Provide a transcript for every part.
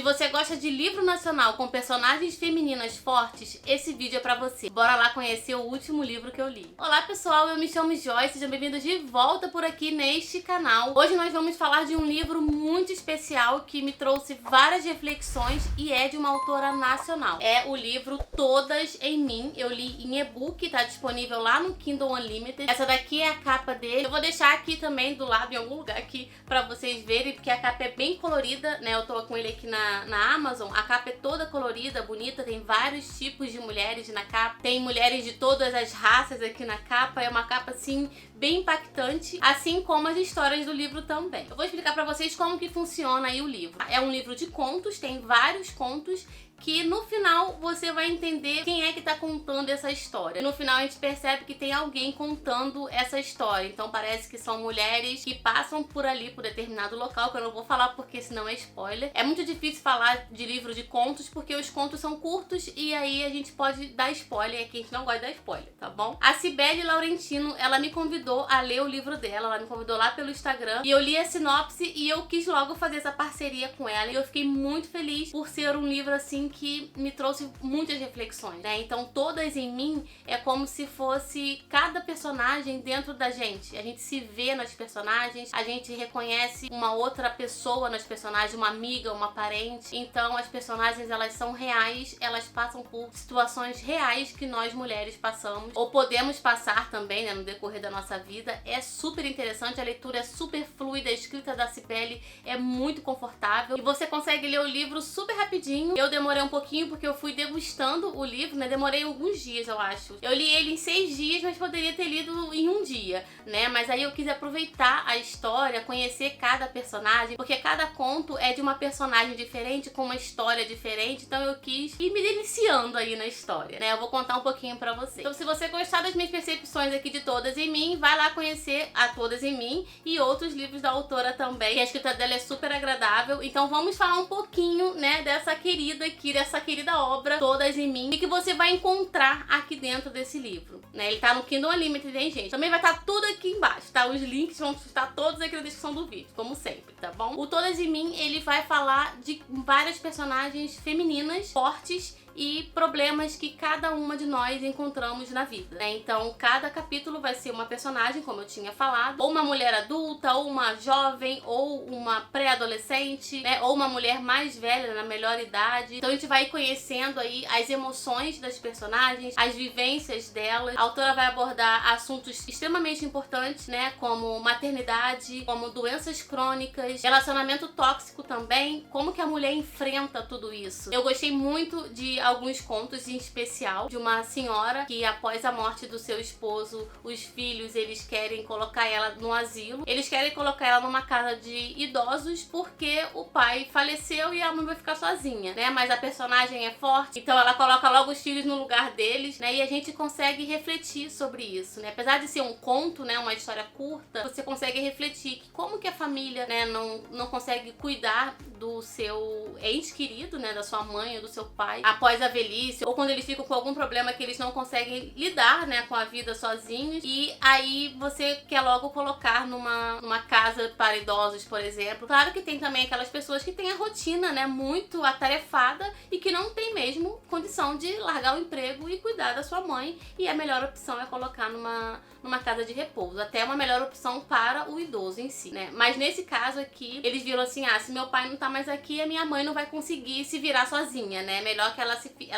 você gosta de livro nacional com personagens femininas fortes, esse vídeo é pra você. Bora lá conhecer o último livro que eu li. Olá pessoal, eu me chamo Joyce, sejam bem-vindos de volta por aqui neste canal. Hoje nós vamos falar de um livro muito especial que me trouxe várias reflexões e é de uma autora nacional. É o livro Todas em Mim. Eu li em e-book, tá disponível lá no Kindle Unlimited. Essa daqui é a capa dele. Eu vou deixar aqui também do lado, em algum lugar aqui, pra vocês verem, porque a capa é bem colorida, né? Eu tô com ele aqui na Amazon. A capa é toda colorida, bonita, tem vários tipos de mulheres na capa. Tem mulheres de todas as raças aqui na capa. É uma capa, assim, bem impactante, assim como as histórias do livro também. Eu vou explicar pra vocês como que funciona aí o livro. É um livro de contos, tem vários contos que no final você vai entender quem é que tá contando essa história. No final a gente percebe que tem alguém contando essa história. Então parece que são mulheres que passam por ali, por determinado local, que eu não vou falar porque senão é spoiler. É muito difícil falar de livro de contos porque os contos são curtos e aí a gente pode dar spoiler, aqui a gente não gosta de dar spoiler, tá bom? A Cibele Laurentino, ela me convidou a ler o livro dela, ela me convidou lá pelo Instagram e eu li a sinopse e eu quis logo fazer essa parceria com ela e eu fiquei muito feliz por ser um livro assim que me trouxe muitas reflexões, né? Então Todas em Mim é como se fosse cada personagem dentro da gente. A gente se vê nas personagens, a gente reconhece uma outra pessoa nas personagens, uma amiga, uma parente. Então as personagens, elas são reais, elas passam por situações reais que nós mulheres passamos, ou podemos passar também, né, no decorrer da nossa vida. É super interessante, a leitura é super fluida, a escrita da Cibele é muito confortável e você consegue ler o livro super rapidinho. Eu demorei um pouquinho porque eu fui degustando o livro, né? Demorei alguns dias, eu acho. Eu li ele em 6 dias, mas poderia ter lido em um dia, né? Mas aí eu quis aproveitar a história, conhecer cada personagem, porque cada conto é de uma personagem diferente, com uma história diferente, então eu quis ir me deliciando aí na história, né? Eu vou contar um pouquinho pra você. Então se você gostar das minhas percepções aqui de Todas em Mim, vai lá conhecer a Todas em Mim e outros livros da autora também, que a escrita dela é super agradável. Então vamos falar um pouquinho, né, dessa querida aqui, dessa querida obra Todas em Mim, e que você vai encontrar aqui dentro desse livro, né? Ele tá no Kindle Unlimited, hein, gente? Também vai estar tudo aqui embaixo, tá? Os links vão estar todos aqui na descrição do vídeo, como sempre, tá bom? O Todas em Mim, ele vai falar de várias personagens femininas fortes e problemas que cada uma de nós encontramos na vida, né? Então, cada capítulo vai ser uma personagem, como eu tinha falado, ou uma mulher adulta, ou uma jovem, ou uma pré-adolescente, né? Ou uma mulher mais velha, na melhor idade. Então, a gente vai conhecendo aí as emoções das personagens, as vivências delas. A autora vai abordar assuntos extremamente importantes, né? Como maternidade, como doenças crônicas, relacionamento tóxico também, como que a mulher enfrenta tudo isso. Eu gostei muito de alguns contos, em especial de uma senhora que após a morte do seu esposo, os filhos, eles querem colocar ela no asilo, eles querem colocar ela numa casa de idosos porque o pai faleceu e a mãe vai ficar sozinha, né? Mas a personagem é forte, então ela coloca logo os filhos no lugar deles, né? E a gente consegue refletir sobre isso, né? Apesar de ser um conto, né, uma história curta, você consegue refletir que como que a família, né, não consegue cuidar do seu ente querido, né, da sua mãe ou do seu pai após a velhice, ou quando eles ficam com algum problema que eles não conseguem lidar, né, com a vida sozinhos, e aí você quer logo colocar numa casa para idosos, por exemplo. Claro que tem também aquelas pessoas que têm a rotina, né, muito atarefada e que não tem mesmo condição de largar o emprego e cuidar da sua mãe, e a melhor opção é colocar numa casa de repouso, até uma melhor opção para o idoso em si, né? Mas nesse caso aqui, eles viram assim, se meu pai não tá mais aqui, a minha mãe não vai conseguir se virar sozinha, né? É melhor que ela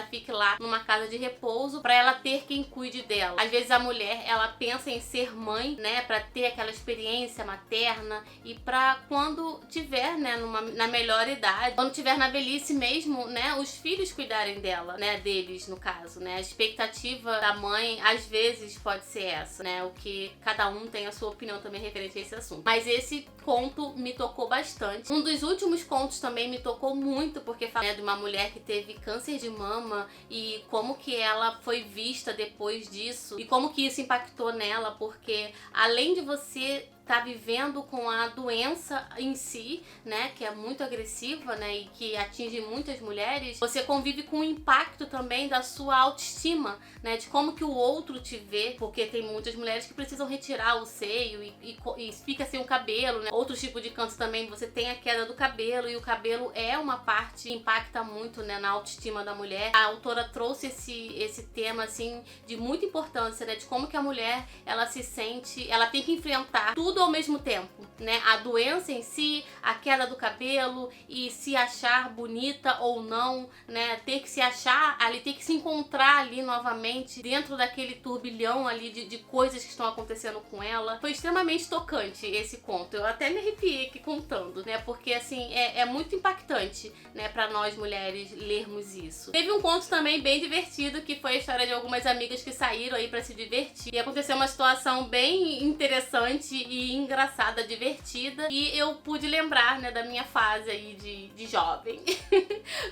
fique lá numa casa de repouso pra ela ter quem cuide dela. Às vezes a mulher, ela pensa em ser mãe, né, pra ter aquela experiência materna e pra quando tiver, né, na melhor idade, quando tiver na velhice mesmo, né, os filhos cuidarem dela, né, deles no caso, né? A expectativa da mãe às vezes pode ser essa, né? O que cada um tem a sua opinião também referente a esse assunto. Mas esse conto me tocou bastante. Um dos últimos contos também me tocou muito porque fala, né, de uma mulher que teve câncer de mama e como que ela foi vista depois disso e como que isso impactou nela, porque além de você tá vivendo com a doença em si, né, que é muito agressiva, né, e que atinge muitas mulheres, você convive com o impacto também da sua autoestima, né, de como que o outro te vê, porque tem muitas mulheres que precisam retirar o seio e fica sem o cabelo, né. Outro tipo de câncer também, você tem a queda do cabelo, e o cabelo é uma parte que impacta muito, né, na autoestima da mulher. A autora trouxe esse tema, assim, de muita importância, né, de como que a mulher, ela se sente, ela tem que enfrentar tudo ao mesmo tempo, né, a doença em si, a queda do cabelo e se achar bonita ou não, né, ter que se achar ali, ter que se encontrar ali novamente dentro daquele turbilhão ali de coisas que estão acontecendo com ela. Foi extremamente tocante esse conto, eu até me arrepiei aqui contando, né, porque assim, é muito impactante, né, pra nós mulheres lermos isso. Teve um conto também bem divertido, que foi a história de algumas amigas que saíram aí pra se divertir, e aconteceu uma situação bem interessante e engraçada, divertida, e eu pude lembrar, né, da minha fase aí de jovem,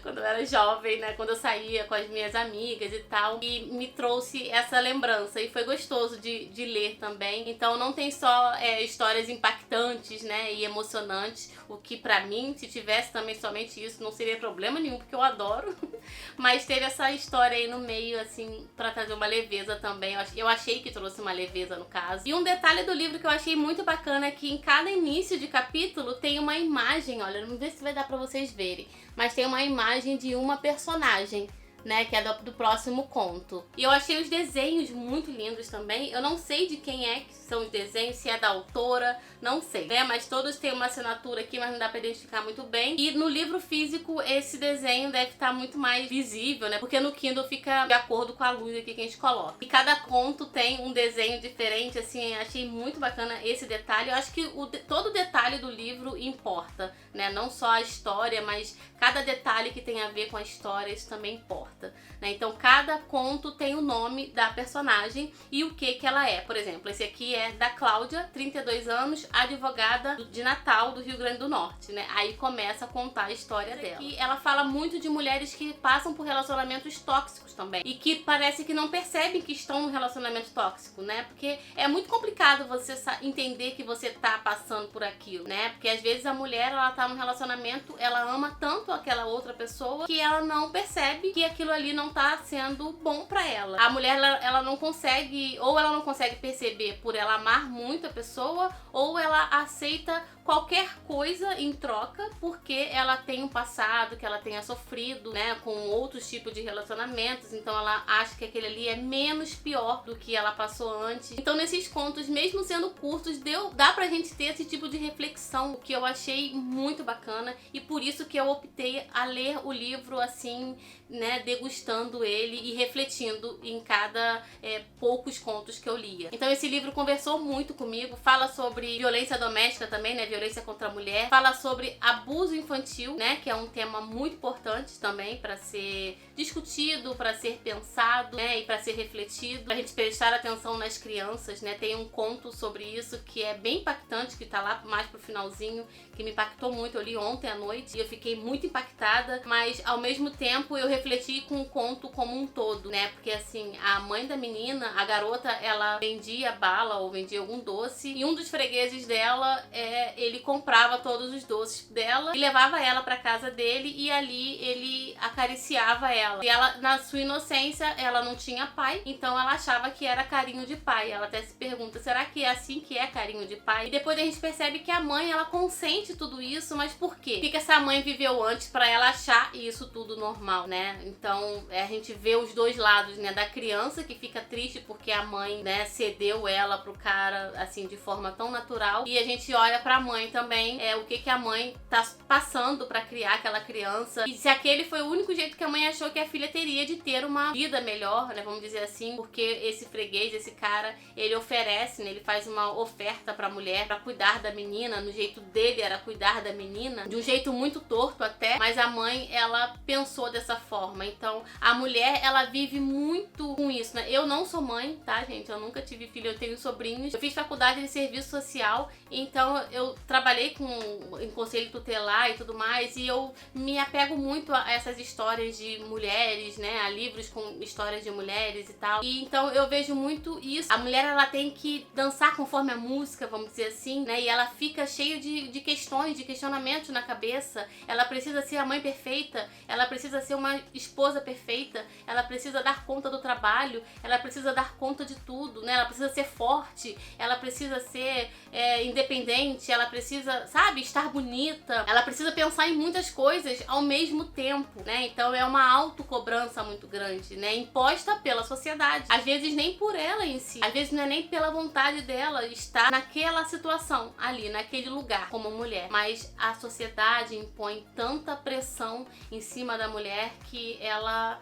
quando eu era jovem, né, quando eu saía com as minhas amigas e tal, e me trouxe essa lembrança, e foi gostoso de ler também. Então não tem só histórias impactantes, né, e emocionantes, o que pra mim, se tivesse também somente isso, não seria problema nenhum, porque eu adoro, mas teve essa história aí no meio, assim, pra trazer uma leveza também. Eu achei que trouxe uma leveza no caso. E um detalhe do livro que eu achei muito bacana é que em cada início de capítulo tem uma imagem, olha, não sei se vai dar pra vocês verem, mas tem uma imagem de uma personagem, né, que é do próximo conto. E eu achei os desenhos muito lindos também. Eu não sei de quem é que são os desenhos, se é da autora, não sei, né, mas todos têm uma assinatura aqui, mas não dá pra identificar muito bem. E no livro físico esse desenho deve estar muito mais visível, né, porque no Kindle fica de acordo com a luz aqui que a gente coloca. E cada conto tem um desenho diferente, assim, achei muito bacana esse detalhe. Eu acho que todo detalhe do livro importa, né, não só a história, mas cada detalhe que tem a ver com a história, isso também importa, né? Então cada conto tem o nome da personagem e o que ela é. Por exemplo, esse aqui é da Cláudia, 32 anos, advogada de Natal, do Rio Grande do Norte, né? Aí começa a contar a história dela. E ela fala muito de mulheres que passam por relacionamentos tóxicos também, e que parece que não percebem que estão num relacionamento tóxico, né? Porque é muito complicado você entender que você tá passando por aquilo, né? Porque às vezes a mulher, ela tá num relacionamento, ela ama tanto aquela outra pessoa que ela não percebe que aquilo ali não tá sendo bom pra ela. A mulher, ela não consegue, ou ela não consegue perceber por ela amar muito a pessoa, ou ela aceita qualquer coisa em troca porque ela tem um passado que ela tenha sofrido, né, com outros tipos de relacionamentos, então ela acha que aquele ali é menos pior do que ela passou antes. Então nesses contos, mesmo sendo curtos, dá pra gente ter esse tipo de reflexão, o que eu achei muito bacana, e por isso que eu optei a ler o livro assim, né, degustando ele e refletindo em cada poucos contos que eu lia. Então esse livro conversou muito comigo, fala sobre violência doméstica também, né, violência contra a mulher, fala sobre abuso infantil, né, que é um tema muito importante também para ser discutido, para ser pensado, né, e para ser refletido, pra gente prestar atenção nas crianças, né. Tem um conto sobre isso que é bem impactante, que tá lá mais pro finalzinho, que me impactou muito. Eu li ontem à noite e eu fiquei muito impactada, mas ao mesmo tempo eu refleti com o conto como um todo, né, porque assim, a mãe da menina, a garota, ela vendia bala ou vendia algum doce, e um dos fregueses dela, ele comprava todos os doces dela e levava ela pra casa dele, e ali ele acariciava ela. E ela, na sua inocência, ela não tinha pai, então ela achava que era carinho de pai. Ela até se pergunta, será que é assim que é carinho de pai? E depois a gente percebe que a mãe, ela consente tudo isso, mas por quê? O que essa mãe viveu antes pra ela achar isso tudo normal, né? Então a gente vê os dois lados, né, da criança que fica triste porque a mãe, né, cedeu ela pro cara, assim, de forma tão natural, e a gente olha pra mãe também, o que a mãe tá passando pra criar aquela criança, e se aquele foi o único jeito que a mãe achou que a filha teria de ter uma vida melhor, né, vamos dizer assim, porque esse freguês, esse cara, ele oferece, né, ele faz uma oferta pra mulher pra cuidar da menina, no jeito dele era cuidar da menina, de um jeito muito torto até, mas a mãe, ela pensou dessa forma. Então a mulher, ela vive muito com isso, né? Eu não sou mãe, tá, gente? Eu nunca tive filho, eu tenho sobrinhos. Eu fiz faculdade de serviço social, então eu trabalhei em conselho tutelar e tudo mais, e eu me apego muito a essas histórias de mulheres, né, a livros com histórias de mulheres e tal. E então eu vejo muito isso. A mulher, ela tem que dançar conforme a música, vamos dizer assim, né, e ela fica cheia de questões, de questionamentos na cabeça. Ela precisa ser a mãe perfeita, ela precisa ser uma esposa perfeita, ela precisa dar conta do trabalho, ela precisa dar conta de tudo, né, ela precisa ser forte, ela precisa ser independente, ela precisa, sabe, estar bonita, ela precisa pensar em muitas coisas ao mesmo tempo, né? Então é uma autocobrança muito grande, né? Imposta pela sociedade. Às vezes nem por ela em si, às vezes não é nem pela vontade dela estar naquela situação ali, naquele lugar como mulher, mas a sociedade impõe tanta pressão em cima da mulher que ela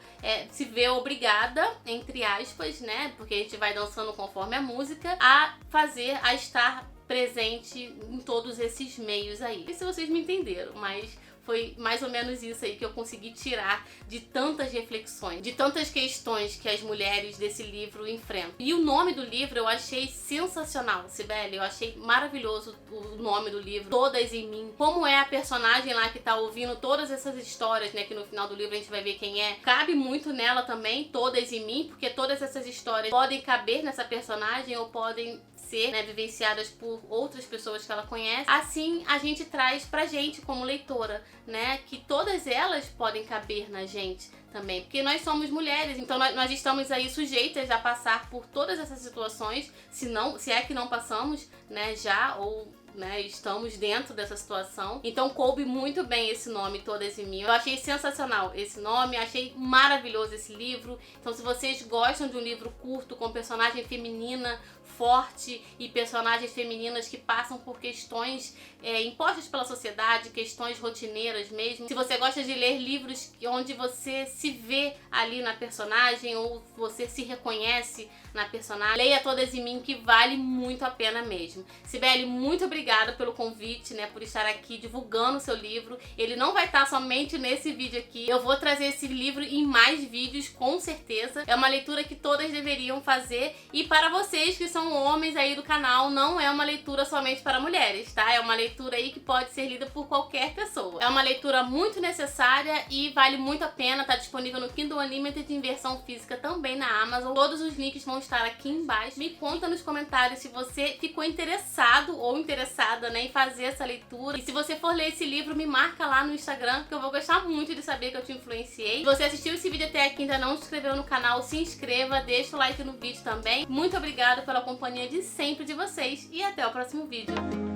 se vê obrigada, entre aspas, né? Porque a gente vai dançando conforme a música, a estar presente em todos esses meios aí. Não sei se vocês me entenderam, mas foi mais ou menos isso aí que eu consegui tirar de tantas reflexões, de tantas questões que as mulheres desse livro enfrentam. E o nome do livro eu achei sensacional, Cibele, eu achei maravilhoso o nome do livro, Todas em Mim. Como é a personagem lá que tá ouvindo todas essas histórias, né, que no final do livro a gente vai ver quem é. Cabe muito nela também, Todas em Mim, porque todas essas histórias podem caber nessa personagem ou podem ser, né, vivenciadas por outras pessoas que ela conhece. Assim, a gente traz pra gente como leitora, né, que todas elas podem caber na gente também, porque nós somos mulheres, então nós estamos aí sujeitas a passar por todas essas situações, se é que não passamos, né, já, ou né, estamos dentro dessa situação. Então coube muito bem esse nome, Todas em Mim. Eu achei sensacional esse nome, achei maravilhoso esse livro. Então se vocês gostam de um livro curto com personagem feminina forte e personagens femininas que passam por questões impostas pela sociedade, questões rotineiras mesmo. Se você gosta de ler livros onde você se vê ali na personagem ou você se reconhece na personagem, leia Todas em Mim, que vale muito a pena mesmo. Cibele, muito obrigada pelo convite, né, por estar aqui divulgando o seu livro. Ele não vai estar somente nesse vídeo aqui, eu vou trazer esse livro em mais vídeos, com certeza. É uma leitura que todas deveriam fazer, e para vocês que são homens aí do canal, não é uma leitura somente para mulheres, tá? É uma leitura aí que pode ser lida por qualquer pessoa. É uma leitura muito necessária e vale muito a pena, tá disponível no Kindle Unlimited em versão física também na Amazon. Todos os links vão estar aqui embaixo. Me conta nos comentários se você ficou interessado ou interessada, né, em fazer essa leitura. E se você for ler esse livro, me marca lá no Instagram, que eu vou gostar muito de saber que eu te influenciei. Se você assistiu esse vídeo até aqui e ainda não se inscreveu no canal, se inscreva, deixa o like no vídeo também. Muito obrigada pela companhia de sempre de vocês e até o próximo vídeo.